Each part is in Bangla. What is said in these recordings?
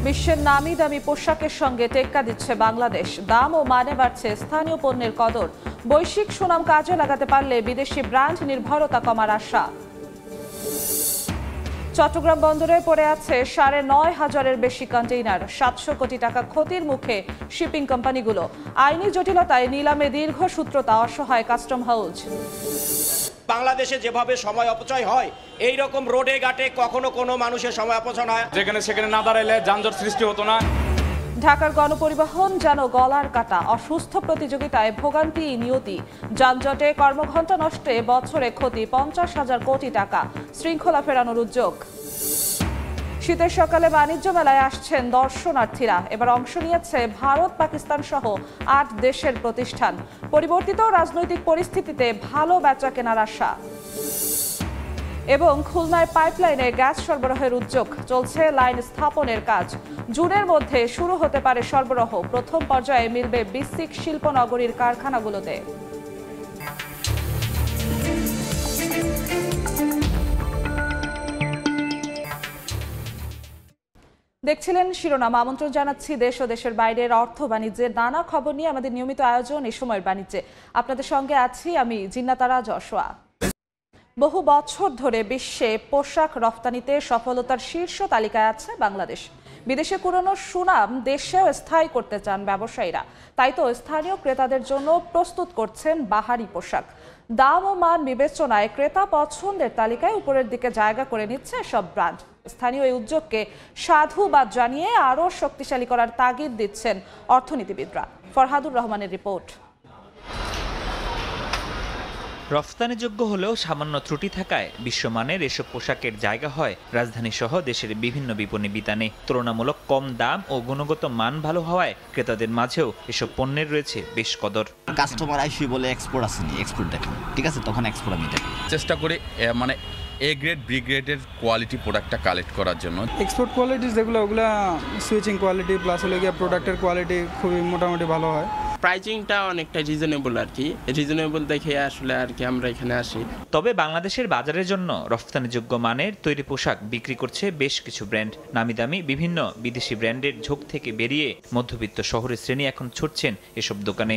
বিশ্বের নামি দামি পোশাকের সঙ্গে টেক্কা দিচ্ছে বাংলাদেশ। দাম ও মানে বাড়ছে স্থানীয় পণ্যের কদর। বৈশ্বিক সুনাম কাজে লাগাতে পারলে বিদেশি ব্র্যান্ড নির্ভরতা কমার আশা। চট্টগ্রাম বন্দরে পড়ে আছে ৯,৫০০-এর বেশি কন্টেইনার। ৭০০ কোটি টাকা ক্ষতির মুখে শিপিং কোম্পানিগুলো। আইনি জটিলতায় নিলামে দীর্ঘসূত্রতা, অসহায় কাস্টম হাউজ। বাংলাদেশে যেভাবে সময় অপচয় হয়, এই রকম রোডে ঘাটে কখনো কোনো মানুষের সময় অপচয় হয়, যেখানে সেখানে না দাঁড়াইলে যানজট সৃষ্টি হতো না। ঢাকার গণপরিবহন যেন গলার কাটা। অসুস্থ প্রতিযোগিতায় ভোগান্তি নিয়তি। যানজটে কর্মঘণ্টা নষ্টে বছরে ক্ষতি ৫০,০০০ কোটি টাকা। শৃঙ্খলা ফেরানোর উদ্যোগ। শীতের সকালে বাণিজ্য মেলায় আসছেন দর্শনার্থীরা। এবার অংশ নিয়েছে ভারত, পাকিস্তান সহ ৮ দেশের প্রতিষ্ঠান। পরিবর্তিত রাজনৈতিক পরিস্থিতিতে ভালো বেচা কেনার আশা। এবং খুলনায় পাইপলাইনে গ্যাস সরবরাহের উদ্যোগ। চলছে লাইন স্থাপনের কাজ। জুনের মধ্যে শুরু হতে পারে সরবরাহ। প্রথম পর্যায়ে মিলবে বিসিক শিল্পনগরীর কারখানাগুলোতে। দেখছিলেন শিরোনাম। আমন্ত্রণ জানাচ্ছি দেশ ও দেশের বাইরের অর্থ বাণিজ্যের নানা খবর নিয়ে আমাদের নিয়মিত আয়োজন এই সময়ের বাণিজ্যে। আপনাদের সঙ্গে আছি আমি জিন্নাতারা যশোয়া। বহু বছর ধরে বিশ্বে পোশাক রফতানিতে সফলতার শীর্ষ তালিকায় আছে বাংলাদেশ। বিদেশে কুড়ানো সুনাম দেশেও স্থায়ী করতে চান ব্যবসায়ীরা। তাই তো স্থানীয় ক্রেতাদের জন্য প্রস্তুত করছেন বাহারি পোশাক। দাম ও মান বিবেচনায় ক্রেতা পছন্দের তালিকায় উপরের দিকে জায়গা করে নিচ্ছে সব ব্র্যান্ড। স্থানীয় এই উদ্যোগকে সাধুবাদ জানিয়ে আরও শক্তিশালী করার তাগিদ দিচ্ছেন অর্থনীতিবিদরা। ফরহাদুর রহমানের রিপোর্ট। রফতানিযোগ্য হলেও সামান্য ত্রুটি থাকায় বিশ্বমানের এসব পোশাকের জায়গা হয় রাজধানী সহ দেশের বিভিন্ন বিপণী বিতানে। তুলনামূলক কম দাম ও গুণগত মান ভালো হওয়ায় ক্রেতাদের মাঝেও এসব পণ্যের রয়েছে বেশ কদর। কাস্টমার আইসি বলে এক্সপোর্ট আসেনি, এক্সপোর্ট দেখেন, ঠিক আছে, তখন এক্সপোর্ট আমি দেখি। চেষ্টা করি মানে এ গ্রেড বি গ্রেডের কোয়ালিটি প্রোডাক্টটা কালেক্ট করার জন্য। এক্সপোর্ট কোয়ালিটি যেগুলো ওগুলো সুইচিং কোয়ালিটি প্লাস হলে গিয়ে প্রোডাক্টের কোয়ালিটি খুবই মোটামুটি ভালো হয়। প্রাইসিংটা অনেকটা রিজনেবল আর কি, রিজনেবল দেখে আসলে আর কি আমরা এখানে আসি। তবে বাংলাদেশের বাজারের জন্য রফতানিযোগ্য মানের তৈরি পোশাক বিক্রি করছে বেশ কিছু ব্র্যান্ড। নামি দামি বিভিন্ন বিদেশি ব্র্যান্ডের ঝোঁক থেকে বেরিয়ে মধ্যবিত্ত শহরের শ্রেণী এখন ছুটছেন এসব দোকানে।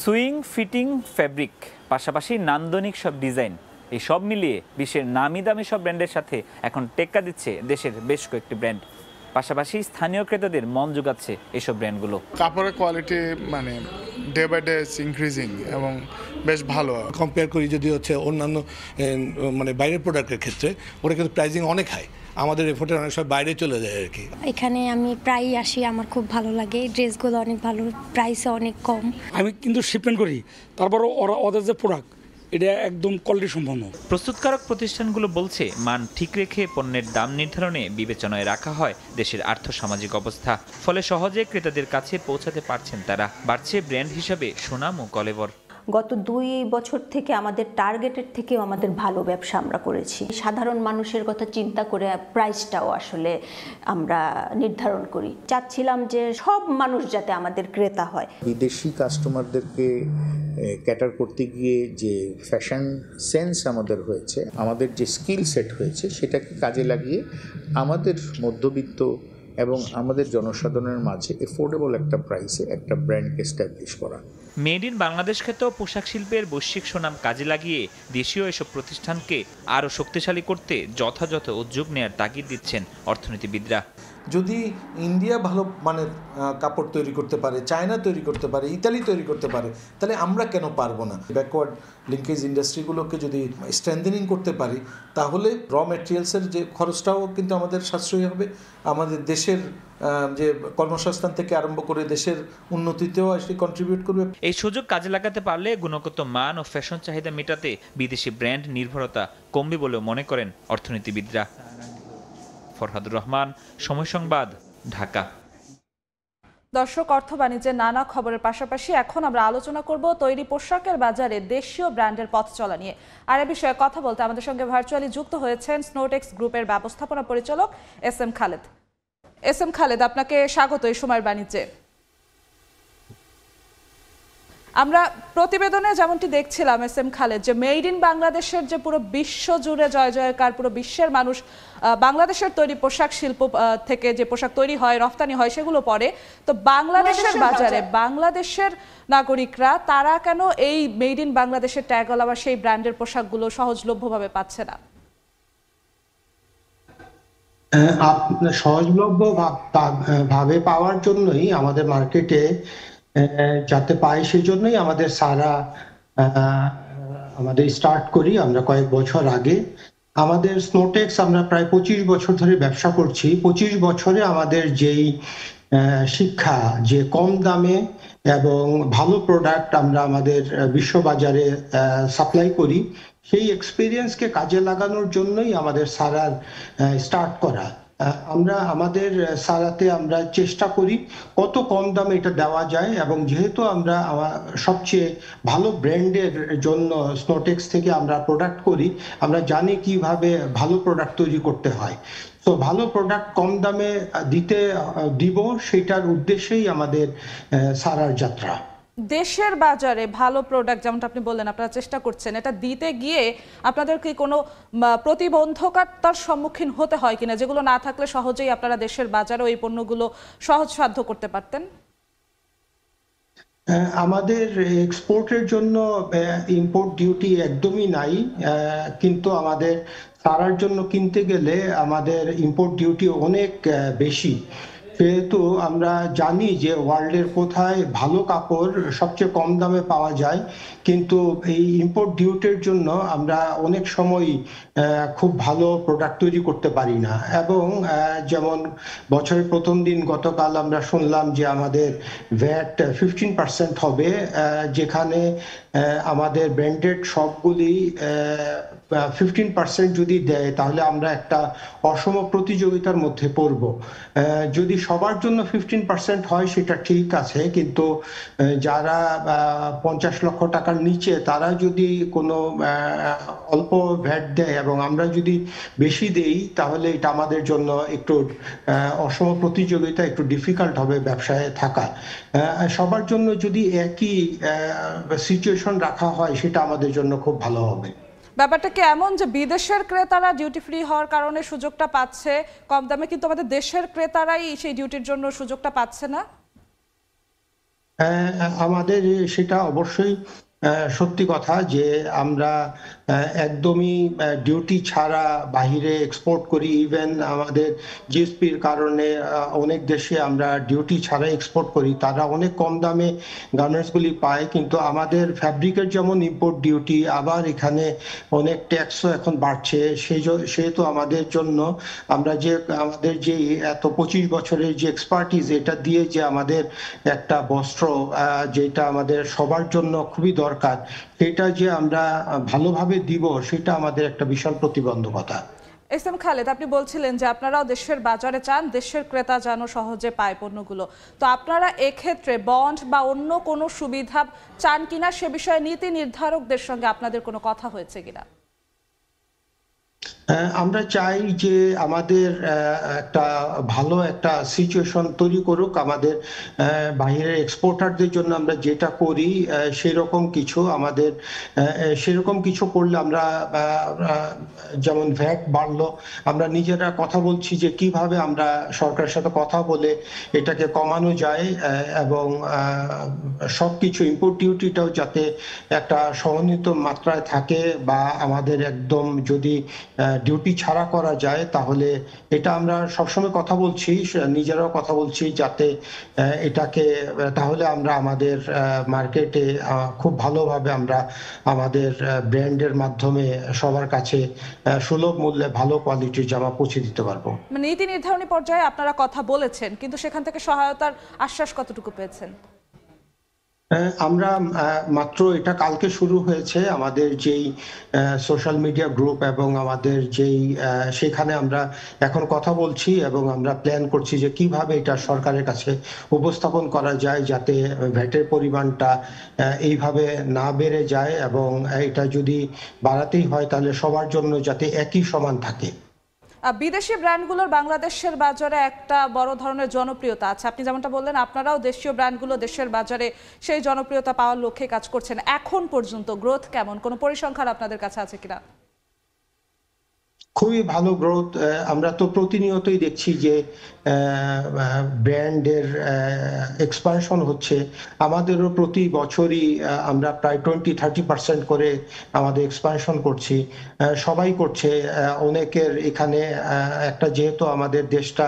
সুইং, ফিটিং, ফ্যাব্রিক, পাশাপাশি নান্দনিক সব ডিজাইন, এই সব মিলিয়ে বিশ্বের নামি দামি সব ব্র্যান্ডের সাথে এখন টেক্কা দিচ্ছে দেশের বেশ কয়েকটি ব্র্যান্ড। পাশাপাশি স্থানীয় ক্রেতাদের মন জোগাচ্ছে এসব ব্র্যান্ডগুলো। কাপড়ের কোয়ালিটি মানে ডে বাই ডে ইনক্রিজিং এবং বেশ ভালো। কম্পেয়ার করি যদি হচ্ছে অন্যান্য মানে বাইরের প্রোডাক্টের ক্ষেত্রে, ওটা কিন্তু প্রাইসিং অনেক হাই। আমাদের এফোর্টের অনেক সময় বাইরে চলে যায় আর কি। এখানে আমি প্রায়ই আসি, আমার খুব ভালো লাগে। ড্রেসগুলো অনেক ভালো, প্রাইসও অনেক কম। আমি কিন্তু শিপমেন্ট করি, তারপরও ওদের যে প্রোডাক্ট এটা একদম কোয়ালিটি সম্পন্ন। প্রস্তুতকারক প্রতিষ্ঠানগুলো বলছে মান ঠিক রেখে পণ্যের দাম নির্ধারণে বিবেচনায় রাখা হয় দেশের আর্থসামাজিক অবস্থা। ফলে সহজে ক্রেতাদের কাছে পৌঁছাতে পারছেন তারা। বাড়ছে ব্র্যান্ড হিসাবে সুনাম ও কলেবর। গত 2 বছর থেকে আমাদের টার্গেটের থেকেও আমাদের ভালো ব্যবসা আমরা করেছি। সাধারণ মানুষের কথা চিন্তা করে প্রাইসটাও আসলে আমরা নির্ধারণ করি। চাচ্ছিলাম যে সব মানুষ যাতে আমাদের ক্রেতা হয়। বিদেশি কাস্টমারদেরকে ক্যাটার করতে গিয়ে যে ফ্যাশন সেন্স আমাদের হয়েছে, আমাদের যে স্কিল সেট হয়েছে, সেটাকে কাজে লাগিয়ে আমাদের মধ্যবিত্ত এবং আমাদের জনসাধারণের মাঝে এফোর্ডেবল একটা প্রাইসে একটা ব্র্যান্ডকে এস্টাবলিশ করা। মেড ইন বাংলাদেশ খ্যাত পোশাক শিল্পের বৈশ্বিক সুনাম কাজে লাগিয়ে দেশীয় এসব প্রতিষ্ঠানকে আরও শক্তিশালী করতে যথাযথ উদ্যোগ নেওয়ার তাগিদ দিচ্ছেন অর্থনীতিবিদরা। যদি ইন্ডিয়া ভালো মানের কাপড় তৈরি করতে পারে, চায়না তৈরি করতে পারে, ইতালি তৈরি করতে পারে, তাহলে আমরা কেন পারবো না? ব্যাকওয়ার্ড লিঙ্কেজ ইন্ডাস্ট্রিগুলোকে যদি স্ট্রেংথেনিং করতে পারি, তাহলে র ম্যাটেরিয়ালসের যে খরচটাও কিন্তু আমাদের সাশ্রয়ী হবে। আমাদের দেশের যে কর্মসংস্থান থেকে আরম্ভ করে দেশের উন্নতিতেও আসলে কন্ট্রিবিউট করবে। এই সুযোগ কাজে লাগাতে পারলে গুণগত মান ও ফ্যাশন চাহিদা মেটাতে বিদেশি ব্র্যান্ড নির্ভরতা কমবে বলেও মনে করেন অর্থনীতিবিদরা। ফরহাদুর রহমান, সময় সংবাদ, ঢাকা। দর্শক, অর্থ বাণিজ্যের নানা খবরের পাশাপাশি এখন আমরা আলোচনা করব তৈরি পোশাকের বাজারে দেশীয় ব্র্যান্ডের পথ চলা নিয়ে। আর এ বিষয়ে কথা বলতে আমাদের সঙ্গে ভার্চুয়ালি যুক্ত হয়েছেন স্নোটেক্স গ্রুপের ব্যবস্থাপনা পরিচালক এস.এম. খালেদ। এস.এম. খালেদ, আপনাকে স্বাগত এই সময়ের বাণিজ্যে। আমরা প্রতিবেদনে যেমনটি দেখছিলাম এস এম খালেদ, যে মেড ইন বাংলাদেশের যে পুরো বিশ্ব জুড়ে জয় জয়কার, পুরো বিশ্বের মানুষ বাংলাদেশের তৈরি পোশাক শিল্প থেকে যে পোশাক তৈরি হয়, রফতানি হয়, সেগুলো পরে। তো বাংলাদেশের বাজারে বাংলাদেশের নাগরিকরা তারা কেন এই মেড ইন বাংলাদেশের ট্যাগওয়ালা বা সেই ব্র্যান্ডের পোশাকগুলো সহজলভ্যভাবে পাচ্ছে না? সহজলভ্য ভাবে পাওয়ার জন্যই আমাদের মার্কেটে যাতে পাই, সেজন্যই আমাদের সারা আমাদের স্টার্ট করি আমরা কয়েক বছর আগে। আমাদের স্নোটেক্স আমরা প্রায় 25 বছর ধরে ব্যবসা করছি। 25 বছরে আমাদের যেই শিক্ষা, যে কম দামে এবং ভালো প্রোডাক্ট আমরা আমাদের বিশ্ববাজারে সাপ্লাই করি, সেই এক্সপিরিয়েন্সকে কাজে লাগানোর জন্যই আমাদের সারার স্টার্ট করা। আমরা আমাদের সারাতে আমরা চেষ্টা করি কত কম দামে এটা দেওয়া যায়, এবং যেহেতু আমরা সবচেয়ে ভালো ব্র্যান্ডের জন্য স্নোটেক্স থেকে আমরা প্রোডাক্ট করি, আমরা জানি কিভাবে ভালো প্রোডাক্ট তৈরি করতে হয়। তো ভালো প্রোডাক্ট কম দামে দিব, সেটার উদ্দেশ্যেই আমাদের সারার যাত্রা। দেশের বাজারে ভালো প্রোডাক্ট, যেমনটা আপনি বললেন আপনারা চেষ্টা করছেন, এটা দিতে গিয়ে আপনাদের কি কোনো প্রতিবন্ধকতার সম্মুখীন হতে হয় কিনা, যেগুলো না থাকলে সহজেই আপনারা দেশের বাজারে ওই পণ্যগুলো সহজসাধ্য করতে পারতেন? আমাদের এক্সপোর্টের জন্য ইম্পোর্ট ডিউটি একদমই নাই, কিন্তু আমাদের সারার জন্য কিনতে গেলে আমাদের ইম্পোর্ট ডিউটি অনেক বেশি। সেহেতু আমরা জানি যে ওয়ার্ল্ডের কোথায় ভালো কাপড় সবচেয়ে কম দামে পাওয়া যায়, কিন্তু এই ইম্পোর্ট ডিউটির জন্য আমরা অনেক সময় খুব ভালো প্রোডাক্ট তৈরি করতে পারি না। এবং যেমন বছরের প্রথম দিন গতকাল আমরা শুনলাম যে আমাদের ভ্যাট 15% হবে, যেখানে আমাদের ব্র্যান্ডেড সবগুলি 15% যদি দেয় তাহলে আমরা একটা অসম প্রতিযোগিতার মধ্যে পড়ব। যদি সবার জন্য 15% হয় সেটা ঠিক আছে, কিন্তু যারা 50 লক্ষ টাকার নিচে তারা যদি কোনো অল্প ভ্যাট দেয় এবং আমরা যদি বেশি দেই, তাহলে এটা আমাদের জন্য একটু অসম প্রতিযোগিতা, একটু ডিফিকাল্ট হবে ব্যবসায় থাকা। সবার জন্য যদি একই সিচুয়েশন রাখা হয় সেটা আমাদের জন্য খুব ভালো হবে। ব্যাপারটা কি এমন যে বিদেশের ক্রেতারা ডিউটি ফ্রি হওয়ার কারণে সুযোগটা পাচ্ছে কম দামে, কিন্তু আমাদের দেশের ক্রেতারাই সেই ডিউটির জন্য সুযোগটা পাচ্ছে না? আমাদের সেটা অবশ্যই সত্যি কথা যে আমরা একদমই ডিউটি ছাড়া বাহিরে এক্সপোর্ট করি। ইভেন আমাদের জিএসপির কারণে অনেক দেশে আমরা ডিউটি ছাড়া এক্সপোর্ট করি, তারা অনেক কম দামে গার্মেন্টসগুলি পায়। কিন্তু আমাদের ফ্যাব্রিকের যেমন ইম্পোর্ট ডিউটি, আবার এখানে অনেক ট্যাক্সও এখন বাড়ছে। সেহেতু আমাদের জন্য আমাদের যে এত 25 বছরের যে এক্সপার্টিস, এটা দিয়ে যে আমাদের একটা বস্ত্র যেটা আমাদের সবার জন্য খুবই দরকার, সেটা যে আমরা ভালোভাবে দিব, সেটা আমাদের একটা বিশাল প্রতিবন্ধকতা। এস এম খালেদ, আপনি বলছিলেন যে আপনারাও দেশের বাজারে চান দেশের ক্রেতা যেন সহজে পায় পণ্যগুলো, তো আপনারা এক্ষেত্রে বন্ড বা অন্য কোনো সুবিধা চান কিনা, সে বিষয়ে নীতি নির্ধারকদের সঙ্গে আপনাদের কোনো কথা হয়েছে কিনা? আমরা চাই যে আমাদের একটা ভালো একটা সিচুয়েশন তৈরি করুক আমাদের বাইরের এক্সপোর্টারদের জন্য। আমরা যেটা করি সেরকম কিছু করলে আমরা, যেমন ভ্যাট বাড়লো, আমরা নিজেরা কথা বলছি যে কিভাবে আমরা সরকারের সাথে কথা বলে এটাকে কমানো যায়, এবং সবকিছু ইম্পোর্ট ডিউটিটাও যাতে একটা সমন্বিত মাত্রায় থাকে, বা আমাদের একদম যদি ডিউটি ছাড়া করা যায়, তাহলে এটা আমরা সবসময় কথা বলছি, নিজেরাও কথা বলছি, যাতে এটাকে, তাহলে আমরা আমাদের মার্কেটে খুব ভালোভাবে আমরা আমাদের ব্র্যান্ডের মাধ্যমে সবার কাছে সুলভ মূল্যে ভালো কোয়ালিটির জামা পৌঁছে দিতে পারবো। নীতি নির্ধারণী পর্যায়ে আপনারা কথা বলেছেন, কিন্তু সেখান থেকে সহায়তার আশ্বাস কতটুকু পেয়েছেন? আমরা মাত্র এটা কালকে শুরু হয়েছে আমাদের যেই সোশ্যাল মিডিয়া গ্রুপ, এবং আমাদের যেই সেখানে আমরা এখন কথা বলছি, এবং আমরা প্ল্যান করছি যে কিভাবে এটা সরকারের কাছে উপস্থাপন করা যায়, যাতে ভ্যাটের পরিমাণটা এইভাবে না বেড়ে যায়, এবং এটা যদি বাড়াতেই হয় তাহলে সবার জন্য যাতে একই সমান থাকে। বিদেশি ব্র্যান্ডগুলোর বাংলাদেশের বাজারে একটা বড় ধরনের জনপ্রিয়তা আছে। আপনি যেমনটা বললেন, আপনারাও দেশীয় ব্র্যান্ডগুলো দেশের বাজারে সেই জনপ্রিয়তা পাওয়ার লক্ষ্যে কাজ করছেন। এখন পর্যন্ত গ্রোথ কেমন, কোনো পরিসংখ্যান আপনাদের কাছে আছে কিনা? খুবই ভালো গ্রোথ। আমরা তো প্রতিনিয়তই দেখছি যে ব্র্যান্ডের এক্সপানশন হচ্ছে। আমাদেরও প্রতি বছরই আমরা প্রায় 20-30% করে আমাদের এক্সপানশন করছি, সবাই করছে। অনেকের এখানে একটা, যেহেতু আমাদের দেশটা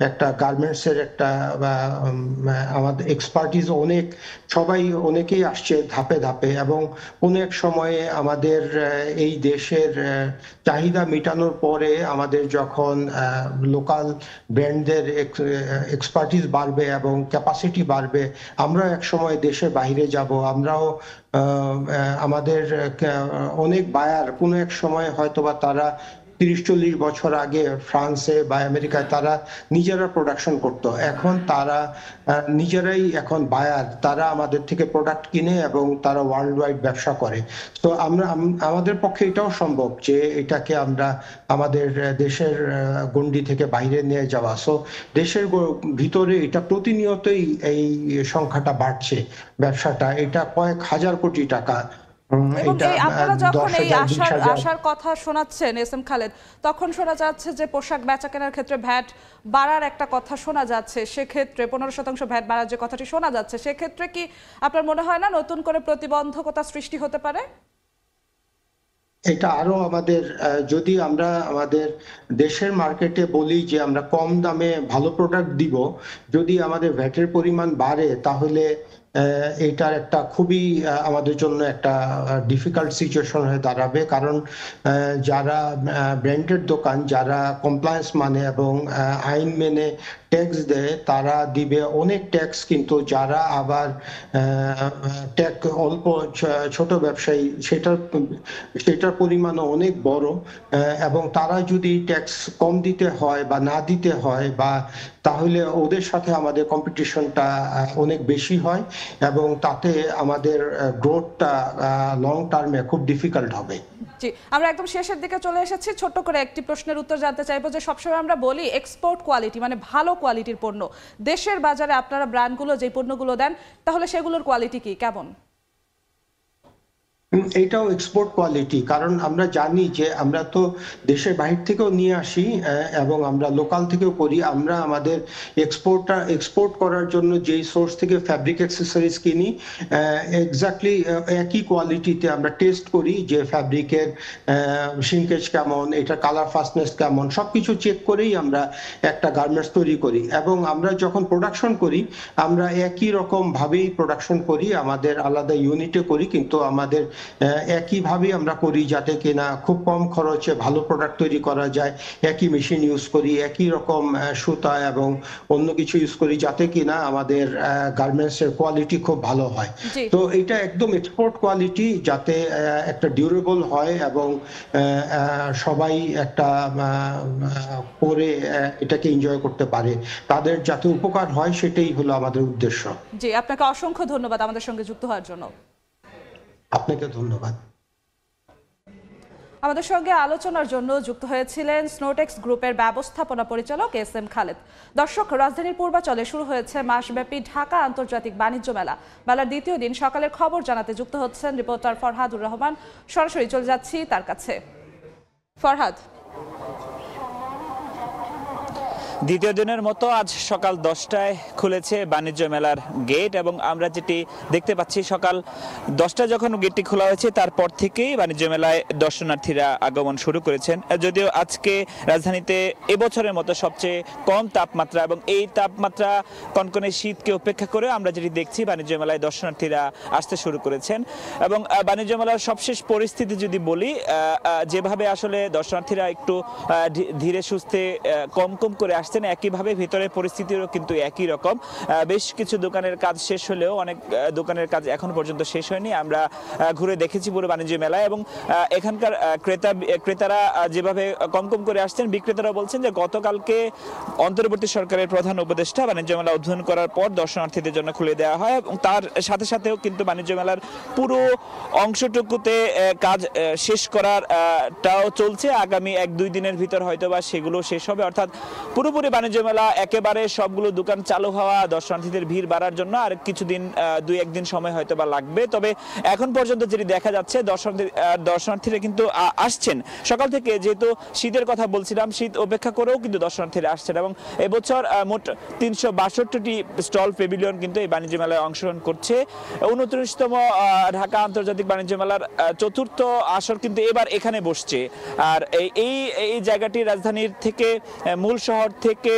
একটা গার্মেন্টসের একটা আমাদের এক্সপার্টিস অনেকেই আসছে ধাপে ধাপে, এবং কোনো এক সময়ে আমাদের এই দেশের চাহিদা মেটানোর পরে আমাদের যখন লোকাল ব্র্যান্ডদের এক্সপার্টিস বাড়বে এবং ক্যাপাসিটি বাড়বে, আমরা এক সময় দেশের বাইরে যাব। আমরাও আমাদের অনেক বায়ার কোনো এক সময় হয়তোবা তারা 30-40 বছর আগে ফ্রান্সে বা আমেরিকায় তারা নিজেরা প্রোডাকশন করতো, এখন তারা নিজেরাই এখন বায়ার, তারা আমাদের থেকে প্রোডাক্ট কিনে এবং তারা ওয়ার্ল্ড ওয়াইড ব্যবসা করে। তো আমাদের পক্ষে এটাও সম্ভব যে এটাকে আমরা আমাদের দেশের গণ্ডি থেকে বাইরে নিয়ে যাওয়া। সো দেশের ভিতরে এটা প্রতিনিয়তই এই সংখ্যাটা বাড়ছে, ব্যবসাটা এটা কয়েক হাজার কোটি টাকা। এবং আপনারা যখন এই আশার কথা শোনাচ্ছেন এস এম খালেদ, তখন শোনা যাচ্ছে যে পোশাক বেচা কেনার ক্ষেত্রে ভ্যাট বাড়ার একটা কথা শোনা যাচ্ছে। সেক্ষেত্রে 15% ভ্যাট বাড়ার যে কথাটি শোনা যাচ্ছে, সেক্ষেত্রে কি আপনার মনে হয় না নতুন করে প্রতিবন্ধকতা সৃষ্টি হতে পারে? এটা আরো আমাদের, যদি আমরা আমাদের দেশের মার্কেটে বলি যে আমরা কম দামে ভালো প্রোডাক্ট দিব, যদি আমাদের ভ্যাটের পরিমাণ বাড়ে তাহলে এটার একটা খুবই আমাদের জন্য একটা ডিফিকাল্ট সিচুয়েশন হয়ে দাঁড়াবে। কারণ যারা ব্র্যান্ডেড দোকান, যারা কমপ্লায়েন্স মানে এবং আইন মেনে ট্যাক্স দেয়, তারা দিবে অনেক ট্যাক্স, কিন্তু যারা আবার ট্যাক্স অল্প ছোট ব্যবসায়ী সেটার পরিমাণও অনেক বড়, এবং তারা যদি ট্যাক্স কম দিতে হয় বা না দিতে হয় বা তাহলে ওদের সাথে আমাদের কম্পিটিশনটা অনেক বেশি হয় এবং তাতে আমাদের গ্রোথটা লং টার্মে খুব ডিফিকাল্ট হবে। জি, আমরা একদম শেষের দিকে চলে এসেছি। ছোট্ট করে একটি প্রশ্নের উত্তর জানতে চাইবো যে সবসময় আমরা বলি এক্সপোর্ট কোয়ালিটি মানে ভালো কোয়ালিটির পণ্য, দেশের বাজারে আপনারা ব্র্যান্ডগুলো যে পণ্যগুলো দেন তাহলে সেগুলোর কোয়ালিটি কি কেমন? এটাও এক্সপোর্ট কোয়ালিটি, কারণ আমরা জানি যে আমরা তো দেশের বাইরে থেকেও নিয়ে আসি এবং আমরা লোকাল থেকেও করি। আমরা আমাদের এক্সপোর্ট করার জন্য যেই সোর্স থেকে ফ্যাব্রিক অ্যাক্সেসরিজ কিনি, এক্স্যাক্টলি একই কোয়ালিটিতে আমরা টেস্ট করি যে ফ্যাব্রিকের শিঙ্কেজ কেমন, এটা কালার ফাস্টনেস কেমন, সবকিছু চেক করেই আমরা একটা গার্মেন্টস তৈরি করি। এবং আমরা যখন প্রোডাকশন করি আমরা একই রকম ভাবেই প্রোডাকশন করি, আমাদের আলাদা ইউনিটে করি, কিন্তু আমাদের একইভাবে আমরা করি যাতে কিনা খুব কম খরচে ভালো প্রোডাক্ট তৈরি করা যায়। একই মেশিন ইউজ করি, একই রকম সুতা এবং অন্য কিছু ইউজ করি যাতে কিনা আমাদের গার্মেন্টসের কোয়ালিটি খুব ভালো হয়। তো এটা একদম এক্সপোর্ট কোয়ালিটি, যাতে একটা ডিউরেবল হয় এবং সবাই একটা পরে এটাকে এনজয় করতে পারে, তাদের যাতে উপকার হয়, সেটাই হলো আমাদের উদ্দেশ্য। জি, আপনাকে অসংখ্য ধন্যবাদ আমাদের সঙ্গে যুক্ত হওয়ার জন্য। আপনাকে ধন্যবাদ। আমাদের সঙ্গে আলোচনার জন্য যুক্ত হয়েছিলেন স্নোটেক্স গ্রুপের ব্যবস্থাপনা পরিচালক এস এম খালেদ। দর্শক, রাজধানীর পূর্বাচলে শুরু হয়েছে মাসব্যাপী ঢাকা আন্তর্জাতিক বাণিজ্য মেলা। মেলার দ্বিতীয় দিন সকালের খবর জানাতে যুক্ত হচ্ছেন রিপোর্টার ফরহাদুর রহমান। সরাসরি চলে যাচ্ছি তার কাছে। ফরহাদ, দ্বিতীয় দিনের মতো আজ সকাল 10টায় খুলেছে বাণিজ্য মেলার গেট, এবং আমরা যেটি দেখতে পাচ্ছি সকাল 10টায় যখন গেটটি খোলা হয়েছে তারপর থেকেই বাণিজ্য মেলায় দর্শনার্থীরা আগমন শুরু করেছেন। যদিও আজকে রাজধানীতে এবছরের মতো সবচেয়ে কম তাপমাত্রা, এবং এই তাপমাত্রা কনকনে শীতকে উপেক্ষা করে আমরা যেটি দেখছি বাণিজ্য মেলায় দর্শনার্থীরা আসতে শুরু করেছেন। এবং বাণিজ্য মেলার সবশেষ পরিস্থিতি যদি বলি, যেভাবে আসলে দর্শনার্থীরা একটু ধীরে সুস্থে কম করে আসছে, আসছেন। একইভাবে ভিতরের পরিস্থিতিরও কিন্তু একই রকম। বেশ কিছু দোকানের কাজ শেষ হলেও অনেক দোকানের কাজ এখন পর্যন্ত শেষ হয়নি। আমরা ঘুরে দেখেছি পুরো বাণিজ্য মেলায়, এবং এখানকার ক্রেতারা যেভাবে কম কম করে আসছেন, বিক্রেতারা বলছেন যে গতকালকে অন্তর্বর্তী সরকারের প্রধান উপদেষ্টা বাণিজ্য মেলা উদ্বোধন করার পর দর্শনার্থীদের জন্য খুলে দেওয়া হয়, এবং তার সাথে সাথেও কিন্তু বাণিজ্য মেলার পুরো অংশটুকুতে কাজ শেষ করারটাও চলছে। আগামী 1-2 দিনের ভিতর হয়তো বা সেগুলো শেষ হবে, অর্থাৎ পুরোপুরি বাণিজ্য মেলা একেবারে সবগুলো দোকান চালু হওয়া, দর্শনার্থীদের ভিড় বাড়ার জন্য আর কিছুদিন 2-1 দিন সময় হয়তো বা লাগবে। তবে এখন পর্যন্ত যেটি দেখা যাচ্ছে, দর্শনার্থীরা কিন্তু আসছেন সকাল থেকে। যেহেতু শীতের কথা বলছিলাম, শীত উপেক্ষা করেও কিন্তু দর্শনার্থীরা আসছেন, এবং এবছর মোট 362টি স্টল পেভিলিয়ন কিন্তু এই বাণিজ্য মেলায় অংশগ্রহণ করছে। 29তম ঢাকা আন্তর্জাতিক বাণিজ্য মেলার 4র্থ আসর কিন্তু এবার এখানে বসছে। আর এই জায়গাটি রাজধানীর থেকে, মূল শহর থেকে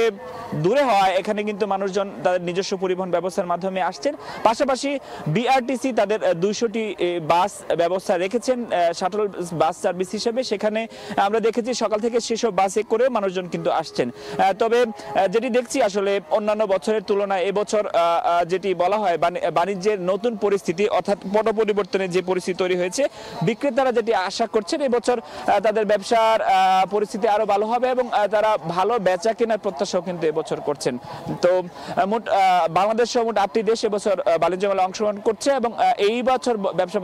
দূরে হওয়ায় এখানে কিন্তু মানুষজন তাদের নিজস্ব পরিবহন ব্যবস্থার মাধ্যমে আসছেন। পাশাপাশি বিআরটিসি তাদের 200টি বাস ব্যবস্থা রেখেছেন শাটল বাস সার্ভিস হিসেবে। সেখানে আমরা দেখেছি সকাল থেকে সেসব বাসে করে মানুষজন কিন্তু আসছেন। তবে যেটি দেখছি আসলে অন্যান্য বছরের তুলনায় এবছর যেটি বলা হয় বাণিজ্যের নতুন পরিস্থিতি, অর্থাৎ পট পরিবর্তনের যে পরিস্থিতি তৈরি হয়েছে, বিক্রেতারা যেটি আশা করছেন এবছর তাদের ব্যবসার পরিস্থিতি আরো ভালো হবে, এবং তারা ভালো বেচা কেনার প্রত্যাশাও কিন্তু এবছর করছেন। তো মোট বাংলাদেশ সহ মোট 8টি দেশ এবছর বাণিজ্য মেলায় অংশগ্রহণ করছে, এবং এই বছর ব্যবসা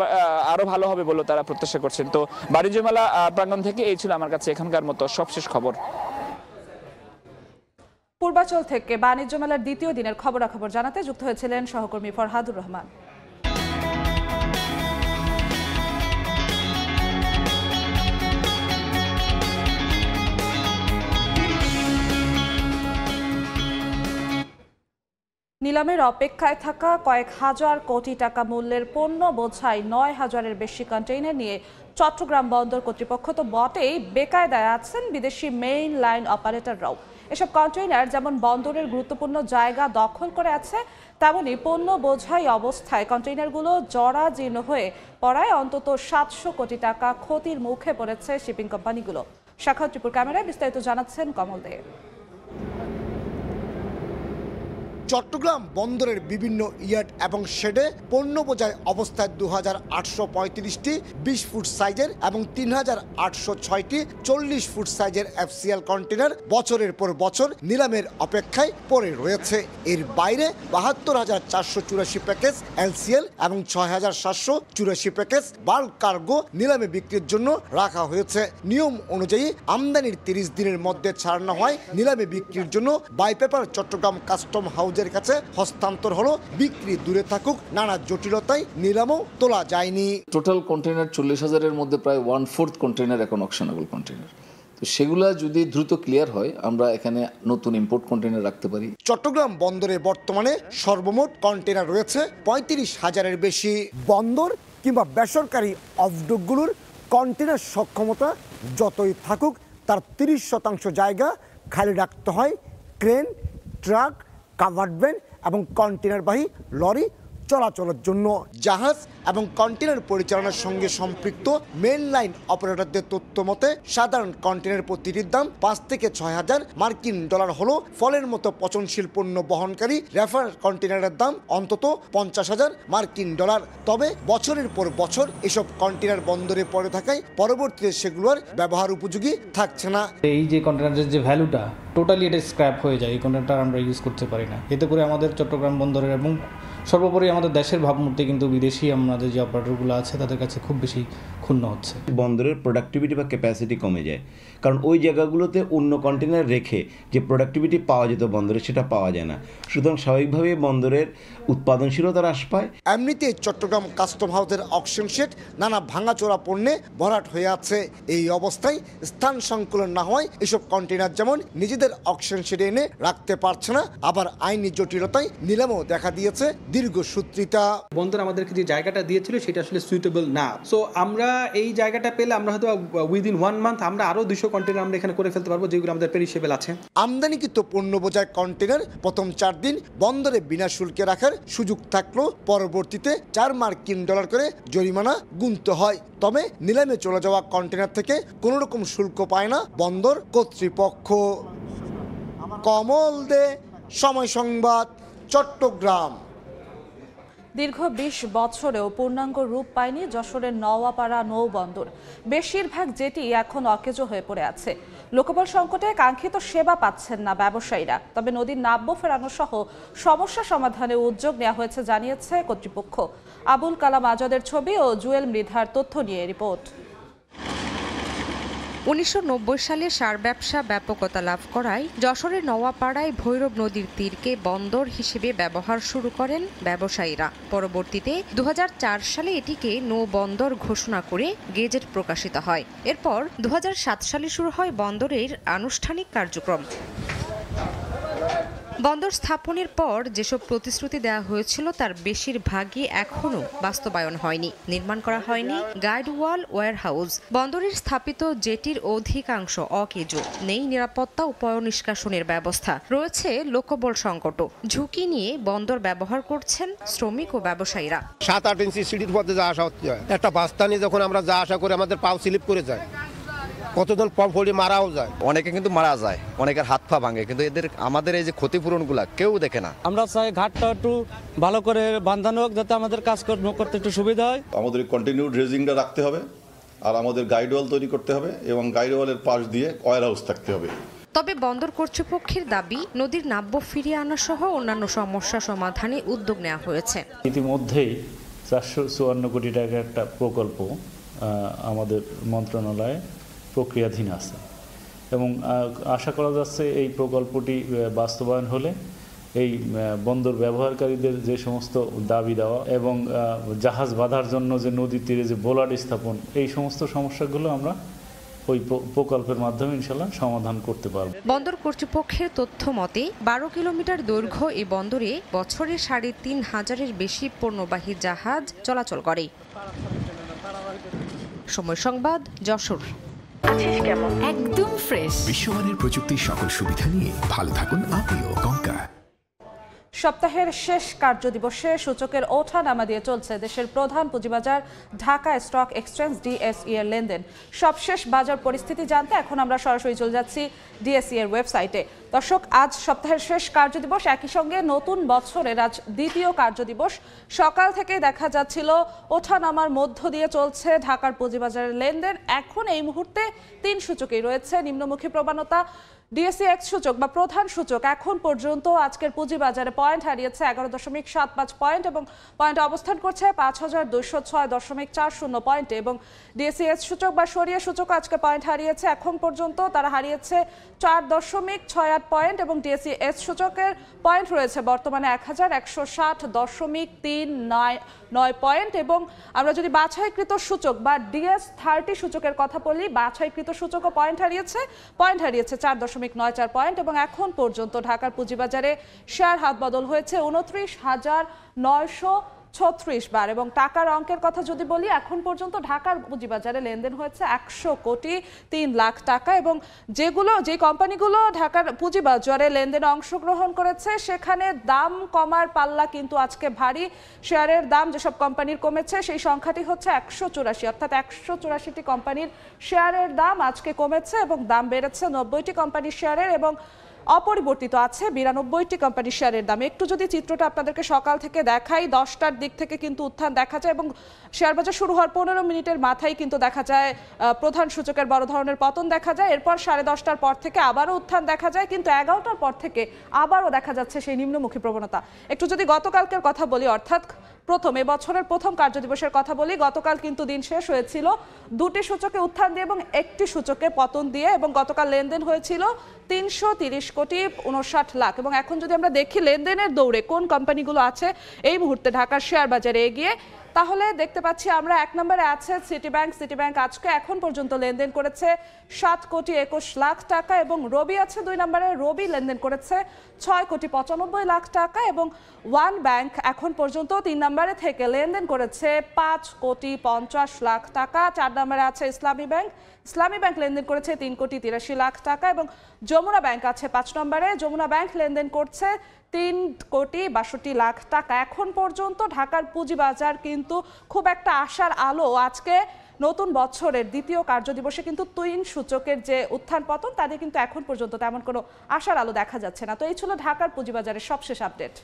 আরো ভালো হবে বলে তারা প্রত্যাশা করছেন। তো বাণিজ্য মেলা প্রাঙ্গণ থেকে এই ছিল আমার কাছে এখানকার মতো সবশেষ খবর। পূর্বাচল থেকে বাণিজ্য মেলার দ্বিতীয় দিনের খবরাখবর জানাতে যুক্ত হয়েছিলেন সহকর্মী ফরহাদুর রহমান। নিলামের অপেক্ষায় থাকা কয়েক হাজার কোটি টাকা মূল্যের পণ্য বোঝাই 9,000-এর বেশি কন্টেইনার নিয়ে চট্টগ্রাম বন্দর কর্তৃপক্ষ তো বটেই, বেকায়দায় আছেন বিদেশি মেইন লাইন অপারেটররাও। এসব কন্টেইনার যেমন বন্দরের গুরুত্বপূর্ণ জায়গা দখল করে আছে, তেমনি পণ্য বোঝাই অবস্থায় কন্টেইনারগুলো জরাজীর্ণ হয়ে পড়ায় অন্তত 700 কোটি টাকা ক্ষতির মুখে পড়েছে শিপিং কোম্পানিগুলো। শাখা ত্রিপুর ক্যামেরায় বিস্তারিত জানাচ্ছেন কমল দে। চট্টগ্রাম বন্দরের বিভিন্ন ইয়ার্ড এবং শেডে পণ্য বোঝাই অবস্থায় 2,835টি 20 ফুট সাইজের এবং 3,806টি 40 ফুট সাইজের FCL কন্টেনার বছরের পর বছর নিলামের অপেক্ষায় পড়ে রয়েছে। এর বাইরে 72,484 প্যাকেজ LCL এবং 6,784 প্যাকেজ বাল্ক কার্গো নিলামে বিক্রির জন্য রাখা হয়েছে। নিয়ম অনুযায়ী আমদানির 30 দিনের মধ্যে ছাড় না হয় নিলামে বিক্রির জন্য by paper Chittagong custom house কাছে হস্তান্তর হলো। বিক্রি দূরে থাকুক, নানা জটিলতায় নিলামও তোলা যায়নি। টোটাল কন্টেইনার 40,000-এর মধ্যে প্রায় 1/4 কন্টেইনার এখন অকশনেবল কন্টেইনার। তো সেগুলা যদি দ্রুত ক্লিয়ার হয়, আমরা এখানে নতুন ইম্পোর্ট কন্টেইনার রাখতে পারি। চট্টগ্রাম বন্দরে বর্তমানে সর্বমোট কন্টেইনার রয়েছে 35,000-এর বেশি। বন্দর কিংবা বেসরকারি অফডকগুলোর কন্টেইনার সক্ষমতা যতই থাকুক, তার 30% জায়গা খালি রাখতে হয় ক্রেন, ট্রাক, কাভার্ড ভ্যান এবং কন্টেনারবাহী লরি চলাচলের জন্য। জাহাজ এবং কন্টেনার পরিচালনার সঙ্গে সম্পৃক্ত মেন লাইন অপারেটরদের তথ্য মতে সাধারণ কন্টেনার প্রতিটির দাম 5 থেকে 6,000 মার্কিন ডলার হলো। ফলের মতো পচনশীল পণ্য বহনকারী রেফার কন্টেনারের দাম অন্তত 50,000 মার্কিন ডলার। তবে বছরের পর বছর এসব কন্টেনার বন্দরে পড়ে থাকায় পরবর্তীতে সেগুলোর ব্যবহার উপযোগী থাকছে না। এই যে কন্টেনারের যে ভ্যালুটা টোটালি এটা স্ক্র্যাপ হয়ে যায়, এই কন্টেনারটা আমরা ইউজ করতে পারি না। এতে করে আমাদের চট্টগ্রাম বন্দরের এবং সর্বোপরি আমাদের দেশের ভাবমূর্তি কিন্তু বিদেশি আমাদের যে অপারেটরগুলো আছে তাদের কাছে খুব বেশি ক্ষুণ্ণ হচ্ছে। বন্দরের প্রোডাক্টিভিটি বা ক্যাপাসিটি কমে যায়, কারণ ওই জায়গাগুলোতে অন্য কন্টেনার রেখে যে প্রোডাক্টিভিটি পাওয়া যেত বন্দরে, সেটা পাওয়া যায় না। সুতরাং স্বাভাবিকভাবে বন্দরের উৎপাদনশীলতা হ্রাস পায়। এমনিতে চট্টগ্রাম কাস্টম হাউসের অকশন শেড নানা ভাঙাচোরা পণ্যে ভরাট হয়ে আছে। এই অবস্থায় স্থান সংকুলন না হয় এসব কন্টেনার যেমন নিজেদের অকশন শেডে এনে রাখতে পারছে না, আবার আইনি জটিলতায় নিলামও দেখা দিয়েছে দীর্ঘসূত্রিতা। বন্দর আমাদেরকে যে জায়গাটা দিয়েছিল সেটা আসলে সুইটেবল না। সো আমরা এই জায়গাটা পেলে আমরা হয়তো উইদিন 1 মান্থ আমরা আরো 200 কন্টেনার আমরা এখানে করে ফেলতে পারবো, যেগুলো আমাদের পেরিশেবল আছে। আমদানিকৃত পণ্য বোঝায় কন্টেনার প্রথম 4 দিন বন্দরে বিনা শুল্কে রাখার সুযোগ থাকলেও পরবর্তীতে 4 মার্কিন ডলার করে জরিমানা গুনতে হয়। তবে নিলামে চলে যাওয়া কন্টেনার থেকে কোনো রকম শুল্ক পায় না বন্দর কর্তৃপক্ষ। কমল দে, সময় সংবাদ, চট্টগ্রাম। দীর্ঘ ২০ বছরেও পূর্ণাঙ্গ রূপ পায়নি যশোরের নওয়াপাড়া নৌবন্দর। বেশিরভাগ জেটি এখন অকেজো হয়ে পড়ে আছে। লোকবল সংকটে কাঙ্ক্ষিত সেবা পাচ্ছেন না ব্যবসায়ীরা। তবে নদীর নাব্য ফেরানো সহ সমস্যা সমাধানে উদ্যোগ নেওয়া হয়েছে জানিয়েছে কর্তৃপক্ষ। আবুল কালাম আজাদের ছবি ও জুয়েল মৃধার তথ্য নিয়ে রিপোর্ট। ১৯৯০ সালে সার ব্যবসা ব্যাপকতা লাভ করায় যশোরের নওয়াপাড়ায় ভৈরব নদীর তীরকে বন্দর হিসেবে ব্যবহার শুরু করেন ব্যবসায়ীরা। পরবর্তীতে ২০০৪ সালে এটিকে নৌবন্দর ঘোষণা করে গেজেট প্রকাশিত হয়। এরপর ২০০৭ সালে শুরু হয় বন্দরের আনুষ্ঠানিক কার্যক্রম। বন্দর স্থাপনের পর যেসব প্রতিশ্রুতি দেওয়া হয়েছিল তার বেশিরভাগই এখনও বাস্তবায়ন হয়নি। নির্মাণ করা হয়নি গাইডওয়াল, ওয়্যারহাউস। বন্দরের স্থাপিত জেটির অধিকাংশ অকেজো। নেই নিরাপত্তা ও পয় নিষ্কাশনের ব্যবস্থা। রয়েছে লোকবল সংকটও। ঝুঁকি নিয়ে বন্দর ব্যবহার করছেন শ্রমিক ও ব্যবসায়ীরা। ৭-৮ ইঞ্চি সিঁড়ির মধ্যে যা আসা হচ্ছে, একটা বাস্তা নিয়ে যখন আমরা যা আশা করে আমাদের পাও স্লিপ করে যায়, কতজন পম্প ফলি মারাও যায়। অনেকে কিন্তু মারা যায়, অনেকের হাত পা ভাঙে, কিন্তু আমাদের এই যে ক্ষতিপূরণগুলা কেউ দেখে না। আমরা চাই ঘাটটা একটু ভালো করে বাঁধানো হোক, যাতে আমাদের কাজ করতে একটু সুবিধা হয়। আমাদের কন্টিনিউ ড্রেজিংটা রাখতে হবে, আর আমাদের গাইডওয়াল তৈরি করতে হবে, এবং গাইডওয়ালের পাশ দিয়ে ওয়্যার হাউস থাকতে হবে। তবে বন্দর কর্তৃপক্ষের দাবি, নদীর নাব্য ফিরিয়ে আনা সহ অন্যান্য সমস্যা সমাধানে উদ্যোগ নেওয়া হয়েছে। ইতিমধ্যেই ৪৫৪ কোটি টাকার একটা প্রকল্প আমাদের মন্ত্রণালয়ে প্রক্রিয়াধীন আছে, এবং আশা করা যাচ্ছে এই প্রকল্পটি বাস্তবায়ন হলে এই বন্দর ব্যবহারকারীদের যে সমস্ত দাবি দেওয়া এবং জাহাজ বাঁধার জন্য যে নদীর তীরে যে বোলার স্থাপন, এই সমস্ত সমস্যাগুলো আমরা ওই প্রকল্পের মাধ্যমে ইনশাল্লাহ সমাধান করতে পারব। বন্দর কর্তৃপক্ষের তথ্য মতে ১২ কিলোমিটার দৈর্ঘ্য এই বন্দরে বছরে ৩৫০০-এর বেশি পণ্যবাহী জাহাজ চলাচল করে। সময় সংবাদ, যশোর। একদম ফ্রেশ বিশ্বমানের প্রযুক্তির সকল সুবিধা নিয়ে ভালো থাকুন আপনিও। কঙ্কা। সপ্তাহের শেষ কার্যদিবসে সূচকের ওঠানামা দিয়ে চলছে দেশের প্রধান পুঁজিবাজার ঢাকা স্টক এক্সচেঞ্জ ডিএসই এর লেনদেন। সবশেষ বাজার পরিস্থিতি জানতে এখন আমরা সরাসরি চলে যাচ্ছি ডিএসই এর ওয়েবসাইটে। দর্শক, আজ সপ্তাহের শেষ কার্যদিবস, একই সঙ্গে নতুন বছরের আজ দ্বিতীয় কার্যদিবস। সকাল থেকে দেখা যাচ্ছিল ওঠানামার মধ্য দিয়ে চলছে ঢাকার পুঁজিবাজারের লেনদেন। এখন এই মুহূর্তে 3 সূচকেই রয়েছে নিম্নমুখী প্রবণতা। ডিএসই এক্স সূচক বা প্রধান সূচক এখন পর্যন্ত আজকের পুঁজিবাজারে পয়েন্ট হারিয়েছে 11.75 পয়েন্ট এবং পয়েন্টে অবস্থান করছে 5206.40 পয়েন্টে, এবং ডিএসই এক্স সূচক বা সরিয়ে সূচক আজকে পয়েন্ট হারিয়েছে। এখন পর্যন্ত তারা হারিয়েছে 4.68 পয়েন্ট এবং ডিএসই এক্স সূচকের পয়েন্ট রয়েছে বর্তমানে 1160.39 পয়েন্ট। এবং আমরা যদি বাছাইকৃত সূচক বা ডিএস30 সূচকের কথা বলি, বাছাইকৃত সূচকও পয়েন্ট হারিয়েছে 4.94 পয়েন্ট এবং এখন পর্যন্ত ঢাকার পুঁজিবাজারে শেয়ার হাত বদল হয়েছে 29,936 বার। এবং টাকার অঙ্কের কথা যদি বলি, এখন পর্যন্ত ঢাকার পুঁজিবাজারে লেনদেন হয়েছে 100,03,00,000 টাকা। এবং যে কোম্পানিগুলো ঢাকার পুঁজিবাজারে লেনদেনে অংশগ্রহণ করেছে সেখানে দাম কমার পাল্লা কিন্তু আজকে ভারী। শেয়ারের দাম যেসব কোম্পানির কমেছে সেই সংখ্যাটি হচ্ছে 184, অর্থাৎ 184টি কোম্পানির শেয়ারের দাম আজকে কমেছে এবং দাম বেড়েছে 90টি কোম্পানির শেয়ারের, এবং অপরিবর্তিত আছে 92টি কোম্পানির শেয়ারের দাম। একটু যদি চিত্রটা আপনাদেরকে সকাল থেকে দেখাই, 10টার দিক থেকে কিন্তু উত্থান দেখা যায় এবং শেয়ার বাজার শুরু হওয়ার 15 মিনিটের মাথায় কিন্তু দেখা যায় প্রধান সূচকের বড় ধরনের পতন দেখা যায়। এরপর 10:30টার পর থেকে আবারও উত্থান দেখা যায়, কিন্তু 11টার পর থেকে আবারও দেখা যাচ্ছে সেই নিম্নমুখী প্রবণতা। একটু যদি গতকালকের কথা বলি, অর্থাৎ এবছরের প্রথম কার্যদিবসের কথা বলি, গতকাল কিন্তু দিন শেষ হয়েছিল 2টি সূচকে উত্থান দিয়ে এবং 1টি সূচকে পতন দিয়ে, এবং গতকাল লেনদেন হয়েছিল 330,59,00,000। এবং এখন যদি আমরা দেখি লেনদেনের দৌড়ে কোন কোম্পানিগুলো আছে এই মুহূর্তে ঢাকার শেয়ার বাজারে এগিয়ে, তাহলে দেখতে পাচ্ছি আমরা 1 নম্বরে আছে সিটি ব্যাংক আজকে এখন পর্যন্ত লেনদেন করেছে 7,21,00,000 টাকা, এবং রবি আছে 2 নম্বরে, রবি লেনদেন করেছে 6,95,00,000 টাকা, এবং ওয়ান ব্যাংক এখন পর্যন্ত 3 নম্বরে থেকে লেনদেন করেছে 5,50,00,000 টাকা। 4 নম্বরে আছে ইসলামী ব্যাংক লেনদেন করেছে 3,83,00,000 টাকা, এবং যমুনা ব্যাংক আছে 5 নম্বরে, যমুনা ব্যাংক লেনদেন করছে 3,62,00,000 টাকা। এখন পর্যন্ত ঢাকার পুঁজিবাজার কিন্তু খুব একটা আশার আলো আজকে নতুন বছরের দ্বিতীয় কার্যদিবসে কিন্তু টুইন সূচকের যে উত্থান পতন তাদের কিন্তু এখন পর্যন্ত তেমন কোনো আশার আলো দেখা যাচ্ছে না। তো এই ছিল ঢাকার পুঁজিবাজারের সবশেষ update.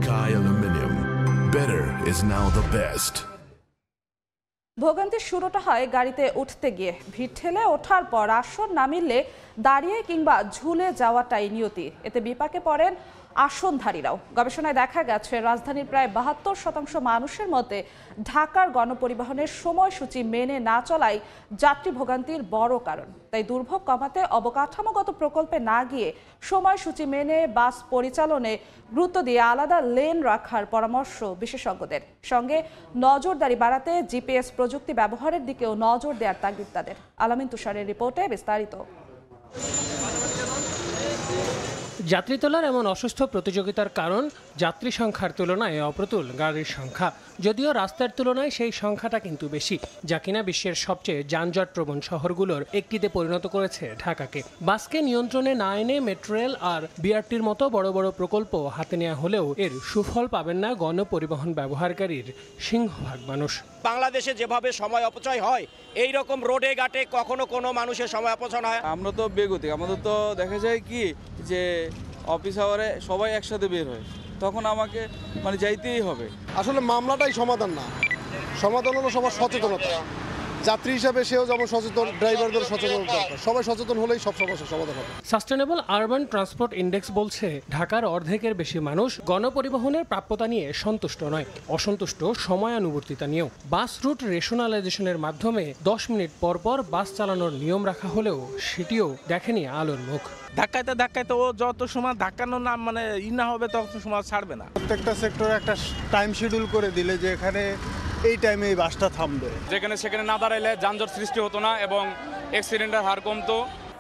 Kai Aluminium. Better is now the best. ভোগান্তির শুরুটা হয় গাড়িতে উঠতে গিয়ে। ভিড় ঠেলে ওঠার পর আসন না মিললে দাঁড়িয়ে কিংবা ঝুলে যাওয়াটাই নিয়তি। এতে বিপাকে পড়েন আসনধারীরাও। গবেষণায় দেখা গেছে রাজধানীর প্রায় ৭২% মানুষের মতে ঢাকার গণপরিবহনের সময়সূচি মেনে না চলাই যাত্রী ভোগান্তির বড় কারণ। তাই দুর্ভোগ কমাতে অবকাঠামোগত প্রকল্পে না গিয়ে সময়সূচি মেনে বাস পরিচালনে গুরুত্ব দিয়ে আলাদা লেন রাখার পরামর্শ বিশেষজ্ঞদের। সঙ্গে নজরদারি বাড়াতে জিপিএস প্রযুক্তি ব্যবহারের দিকেও নজর দেওয়ার তাগিদ তাদের। আলামিন তুষারের রিপোর্টে বিস্তারিত। যাত্রী তোলার এমন অসুস্থ প্রতিযোগিতার কারণ যাত্রী সংখ্যার তুলনায় অপ্রতুল গাড়ির সংখ্যা। যদিও রাস্তার তুলনায় সেই সংখ্যাটা কিন্তু বেশি, যা কিনা বিশ্বের সবচেয়ে যানজটপ্রবণ শহরগুলোর একটিতে পরিণত করেছে ঢাকাকে। বাসকে নিয়ন্ত্রণে না এনে মেট্রো রেল আর বিআরটির মতো বড় বড় প্রকল্প হাতে নেওয়া হলেও এর সুফল পাবেন না গণপরিবহন ব্যবহারকারীর সিংহভাগ মানুষ। বাংলাদেশে যেভাবে সময় অপচয় হয়, এই রকম রোডে ঘাটে কখনো কোনো মানুষের সময় অপচয় হয়। আমরা তো বেগতিক, আমাদের তো দেখা যায় কি যে অফিস আওয়ারে সবাই একসাথে বের হয়, তখন আমাকে যাইতেই হবে। আসলে মামলাটাই সমাধান না, সমাধান হলো সবার সচেতনতা। যাত্রী হিসাবে সেও যেমন সচেতন, ড্রাইভারদের সচেতন দরকার। সবাই সচেতন হলেই সব সমস্যার সমাধান হবে। সাস্টেনেবল আরবান ট্রান্সপোর্ট ইন্ডেক্স বলছে ঢাকার অর্ধেকের বেশি মানুষ গণপরিবহনের প্রাপ্যতা নিয়ে সন্তুষ্ট নয়, অসন্তুষ্ট সময়ানুবর্তিতা নিয়েও। বাস রুট রেশনালাইজেশনের মাধ্যমে 10 মিনিট পর পর বাস চালানোর নিয়ম রাখা হলেও সেটিও দেখেনি আলোর মুখ। ধাক্কাইতে ও যত সময় ধাক্কানো না না হবে তত সময় ছাড়বে না। প্রত্যেকটা সেক্টরে একটা টাইম শিডিউল করে দিলে যে এখানে এই টাইমে এই বাসটা থামবে, যেখানে সেখানে না দাঁড়াইলে যানজট সৃষ্টি হতো না এবং অ্যাক্সিডেন্টের হার কমতো।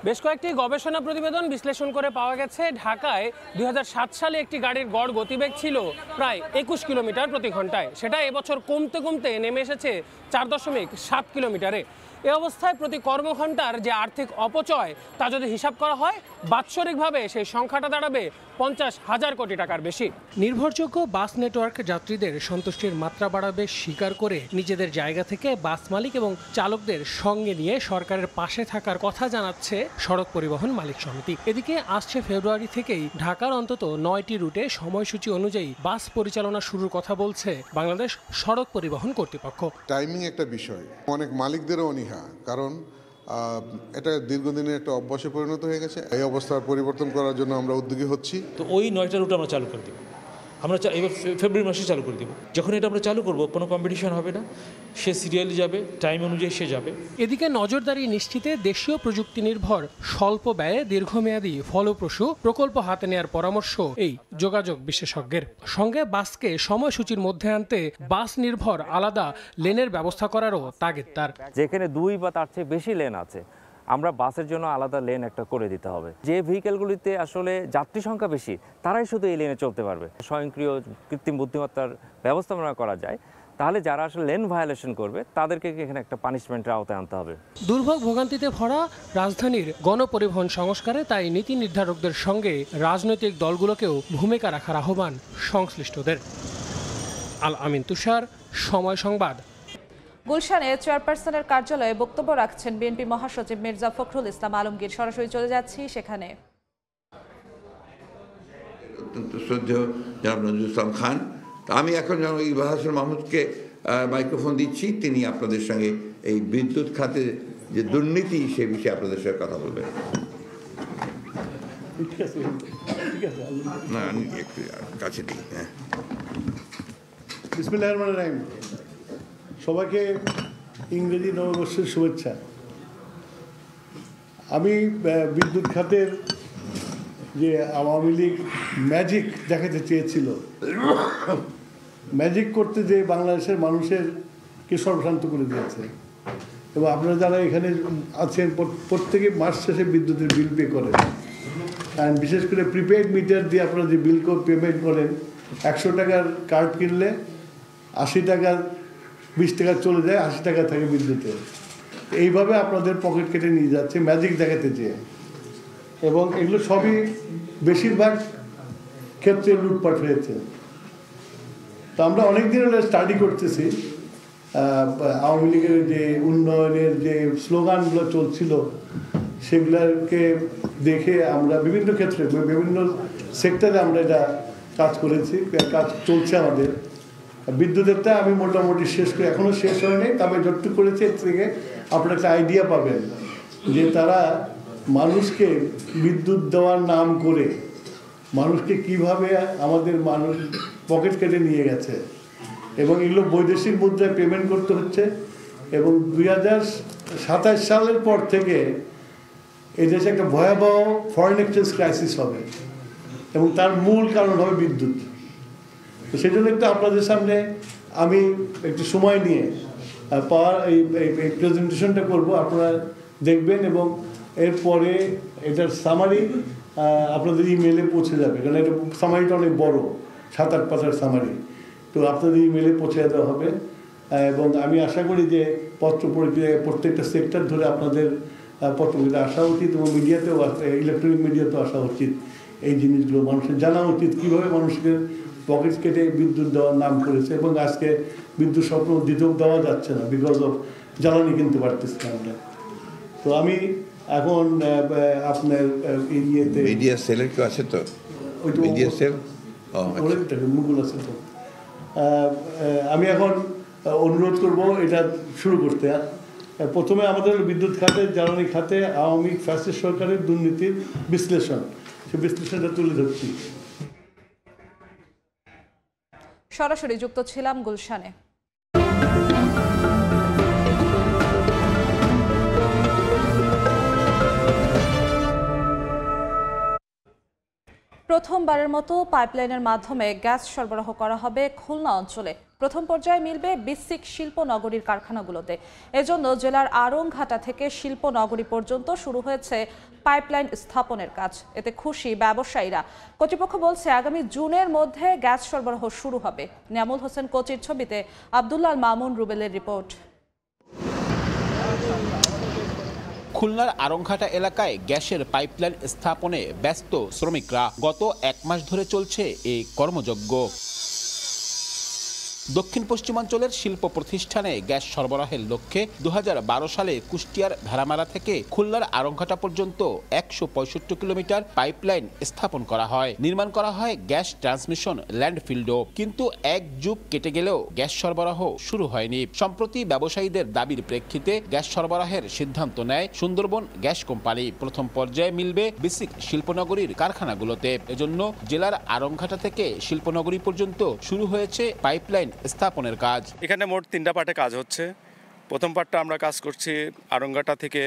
বেশ কয়েকটি গবেষণা প্রতিবেদন বিশ্লেষণ করে পাওয়া গেছে ঢাকায় 2007 সালে একটি গাড়ির গড় গতিবেগ ছিল প্রায় 21 কিলোমিটার প্রতি ঘন্টায়। সেটা এবছর কমতে কমতে নেমে এসেছে 4.7 কিলোমিটারে। এ অবস্থায় প্রতি কর্মঘণ্টার যে আর্থিক অপচয় তা যদি হিসাব করা হয়, বাৎসরিকভাবে সেই সংখ্যাটা দাঁড়াবে 50,000 কোটি টাকার বেশি। নির্ভরযোগ্য বাস নেটওয়ার্ক যাত্রীদের সন্তুষ্টির মাত্রা বাড়াবে স্বীকার করে নিজেদের জায়গা থেকে বাস মালিক এবং চালকদের সঙ্গে নিয়ে সরকারের পাশে থাকার কথা জানাচ্ছে সড়ক পরিবহন মালিক সমিতি। এদিকে আসছে ফেব্রুয়ারি থেকেই ঢাকার অন্তত 9টি রুটে সময়সূচি অনুযায়ী বাস পরিচালনা শুরুর কথা বলছে বাংলাদেশ সড়ক পরিবহন কর্তৃপক্ষ। টাইমিং একটা বিষয়, অনেক মালিকদেরও অনীহা, কারণ এটা দীর্ঘদিনের একটা অভ্যাসে পরিণত হয়ে গেছে। এই অবস্থার পরিবর্তন করার জন্য আমরা উদ্যোগী হচ্ছি। তো ওই 9টা রুট আমরা চালু করে দেব, আমরা এবার ফেব্রুয়ারি মাসে চালু করে দেব। যখন এটা আমরা চালু করব, কোনো কম্পিটিশন হবে না, সে সিরিয়ালি যাবে, টাইম অনুযায়ী সে যাবে। এদিকে নজরদারি নিশ্চিতে দেশীয় প্রযুক্তি নির্ভর স্বল্প ব্যয়ে দীর্ঘমেয়াদী ফলপ্রসূ প্রকল্প হাতে নেওয়ার পরামর্শ এই যোগাযোগ বিশেষজ্ঞের। সঙ্গে বাসকে সময়সূচির মধ্যে আনতে বাস নির্ভর আলাদা লেনের ব্যবস্থা করারও তাগিদ তার। যেখানে 2 বা তার চেয়ে বেশি লেন আছে, আমরা বাসের জন্য আলাদা লেন একটা করে দিতে হবে। যে ভেহিকেলগুলিতে আসলে যাত্রী সংখ্যা বেশি, তারাই শুধু এই লেনে চলতে পারবে। স্বয়ংক্রিয় কৃত্রিম বুদ্ধিমত্তার ব্যবস্থাপনা করা যায়, তাহলে যারা আসলে লেন ভায়োলেশন করবে তাদেরকে এখানে একটা পানিশমেন্টের আওতায় আনতে হবে। দুর্ভোগ ভোগান্তিতে ভরা রাজধানীর গণপরিবহন সংস্কারে তাই নীতি নির্ধারকদের সঙ্গে রাজনৈতিক দলগুলোকেও ভূমিকা রাখার আহ্বান সংশ্লিষ্টদের। আল আমিন তুষার, সময় সংবাদ। গুলশানে চেয়ারপারসনের কার্যালয়ে বক্তব্য রাখছেন বিএনপি মহাসচিব মির্জা ফখরুল ইসলাম আলমগীর। সরাসরি চলে যাচ্ছি সেখানে। অত্যন্ত শ্রদ্ধেয় জনাব নজরুল ইসলাম খান, আমি এখন জনাব ইকবাল হাসান মাহমুদকে মাইক্রোফোন দিচ্ছি, তিনি আপনাদের সঙ্গে এই বিদ্যুৎ খাতে যে দুর্নীতি সে বিষয়ে আপনাদের সঙ্গে কথা বলবেন। না আমি একটু কাছে দিই। হ্যাঁ, বিসমিল্লাহির রহমানির রহিম। সবাইকে ইংরেজি নববর্ষের শুভেচ্ছা। আমি বিদ্যুৎ খাতের যে আওয়ামী লীগ ম্যাজিক দেখাতে চেয়েছিল, ম্যাজিক করতে যে বাংলাদেশের মানুষেরকে সর্বশান্ত করে দিয়েছে। এবং আপনারা যারা এখানে আছেন প্রত্যেকে মাস শেষে বিদ্যুতের বিল পে করেন, অ্যান্ড বিশেষ করে প্রিপেড মিটার দিয়ে আপনারা যে বিল পেমেন্ট করেন, 100 টাকার কার্ড কিনলে 80 টাকার 20 টাকা চলে যায়, 80 টাকা থাকে বিদ্যুতে। এইভাবে আপনাদের পকেট কেটে নিয়ে যাচ্ছে ম্যাজিক দেখাতে চেয়ে, এবং এগুলো সবই বেশিরভাগ ক্ষেত্রে লুটপাট হয়েছে। তো আমরা অনেক দিন হলে স্টাডি করতেছি আওয়ামী লীগের যে উন্নয়নের যে স্লোগানগুলো চলছিল সেগুলোকে দেখে আমরা বিভিন্ন ক্ষেত্রে বিভিন্ন সেক্টরে আমরা এটা কাজ করেছি, কাজ চলছে আমাদের। বিদ্যুতেরটা আমি মোটামুটি শেষ করে, এখনও শেষ হয়নি, তবে যতটুকু করেছি এর থেকে আপনারা একটা আইডিয়া পাবেন যে তারা মানুষকে বিদ্যুৎ দেওয়ার নাম করে মানুষকে কিভাবে আমাদের মানুষ পকেট কেটে নিয়ে গেছে, এবং এগুলো বৈদেশিক মুদ্রায় পেমেন্ট করতে হচ্ছে। এবং 2027 সালের পর থেকে এই দেশে একটা ভয়াবহ ফরেন এক্সচেঞ্জ ক্রাইসিস হবে, এবং তার মূল কারণ হবে বিদ্যুৎ। তো সেই জন্য একটু আপনাদের সামনে আমি একটু সময় নিয়ে পাওয়ার এই প্রেজেন্টেশনটা করব, আপনারা দেখবেন, এবং এরপরে এটার সামারি আপনাদের ইমেলে পৌঁছে যাবে, কারণ এটা সামারিটা অনেক বড়, 7-8 পাতার সামারি, তো আপনাদের ইমেলে পৌঁছে দেওয়া হবে। এবং আমি আশা করি যে প্রত্যেকটা সেক্টর ধরে আপনাদের পত্রপত্রিকা আসা উচিত, এবং মিডিয়াতেও ইলেকট্রনিক মিডিয়াতেও আসা উচিত। এই জিনিসগুলো মানুষের জানা উচিত, কীভাবে মানুষকে পকেট কেটে বিদ্যুৎ দেওয়ার নাম করেছে, এবং আজকে বিদ্যুৎ স্বপ্ন দিতেও দেওয়া যাচ্ছে না, বিকজ অফ জ্বালানি কিনতে পারতেছি না আমরা। তো আমি এখন আপনার ইয়েতে মিডিয়া সেলের কেউ আছে তো, মিডিয়া সেল মুকুল আছে তো, আমি এখন অনুরোধ করব এটা শুরু করতে। প্রথমে আমাদের বিদ্যুৎ খাতে, জ্বালানি খাতে আওয়ামী ফ্যাসিস্ট সরকারের দুর্নীতির বিশ্লেষণ, সেই বিশ্লেষণটা তুলে ধরছি। সরাসরি যুক্ত ছিলাম গুলশানে। প্রথমবারের মতো পাইপলাইনের মাধ্যমে গ্যাস সরবরাহ করা হবে খুলনা অঞ্চলে। প্রথম পর্যায়ে মিলবে বিসিক শিল্পনগরীর কারখানাগুলোতে। এজন্য জেলার আড়ংঘাটা থেকে শিল্পনগরী পর্যন্ত শুরু হয়েছে পাইপলাইন স্থাপনের কাজ। এতে খুশি ব্যবসায়ীরা। কর্তৃপক্ষ বলছে আগামী জুনের মধ্যে গ্যাস সরবরাহ শুরু হবে। নিয়ামুল হোসেন কোচির ছবিতে আব্দুল্লাহ মামুন রুবেলের রিপোর্ট। খুলনার আড়ংঘাটা এলাকায় গ্যাসের পাইপলাইন স্থাপনে ব্যস্ত শ্রমিকরা। গত 1 মাস ধরে চলছে এই কর্মযজ্ঞ। দক্ষিণ পশ্চিমাঞ্চলের শিল্প প্রতিষ্ঠানে গ্যাস সরবরাহের লক্ষ্যে 2012 সালে কুষ্টিয়ার ভেড়ামারা থেকে খুলনার আড়ংঘাটা পর্যন্ত 165 কিলোমিটার পাইপলাইন স্থাপন করা হয়। নির্মাণ করা হয় গ্যাস ট্রান্সমিশন ল্যান্ডফিল্ডও। কিন্তু 1 যুগ কেটে গেলেও গ্যাস সরবরাহ শুরু হয়নি। সম্প্রতি ব্যবসায়ীদের দাবির প্রেক্ষিতে গ্যাস সরবরাহের সিদ্ধান্ত নেয় সুন্দরবন গ্যাস কোম্পানি। প্রথম পর্যায়ে মিলবে বিসিক শিল্পনগরীর কারখানাগুলোতে। এজন্য জেলার আড়ংঘাটা থেকে শিল্পনগরী পর্যন্ত শুরু হয়েছে পাইপলাইন স্থাপনের কাজ। এখানে মোট 3টা পার্টে কাজ হচ্ছে। প্রথম পার্টটা আমরা কাজ করছি আড়ংঘাটা থেকে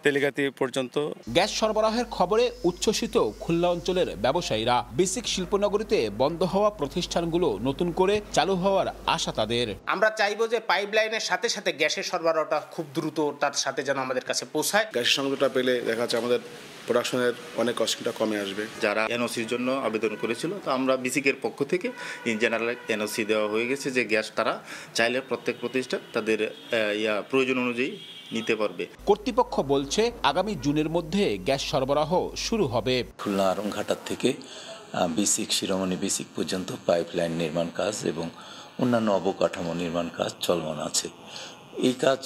তেলিগাতি পর্যন্ত। গ্যাস সরবরাহের খবরে উচ্ছ্বসিত খুলনা অঞ্চলের ব্যবসায়ীরা। বিসিক শিল্পনগরীতে বন্ধ হওয়া প্রতিষ্ঠানগুলো নতুন করে চালু হওয়ার আশা তাদের। আমরা চাইবো যে পাইপলাইনের সাথে সাথে গ্যাসের সরবরাহটা খুব দ্রুত তার সাথে যেন আমাদের কাছে পৌঁছায়। গ্যাসের সংযোগটা পেলে দেখা যাচ্ছে আমাদের প্রোডাকশনের অনেক কষ্টটা কমে আসবে। যারা এনওসির জন্য আবেদন করেছিল, তো আমরা বিসিকের পক্ষ থেকে ইন জেনারেল এনওসি দেওয়া হয়ে গেছে যে গ্যাস তারা চাইলে প্রত্যেক প্রতিষ্ঠান তাদের প্রয়োজন অনুযায়ী নিতে পারবে। কর্তৃপক্ষ বলছে আগামী জুনের মধ্যে গ্যাস সরবরাহ শুরু হবে। খুলনা আড়ংঘাটা থেকে বিসিক শিরোমণি বিসিক পর্যন্ত পাইপলাইন নির্মাণ কাজ এবং অন্যান্য অবকাঠামো নির্মাণ কাজ চলমান আছে। এই কাজ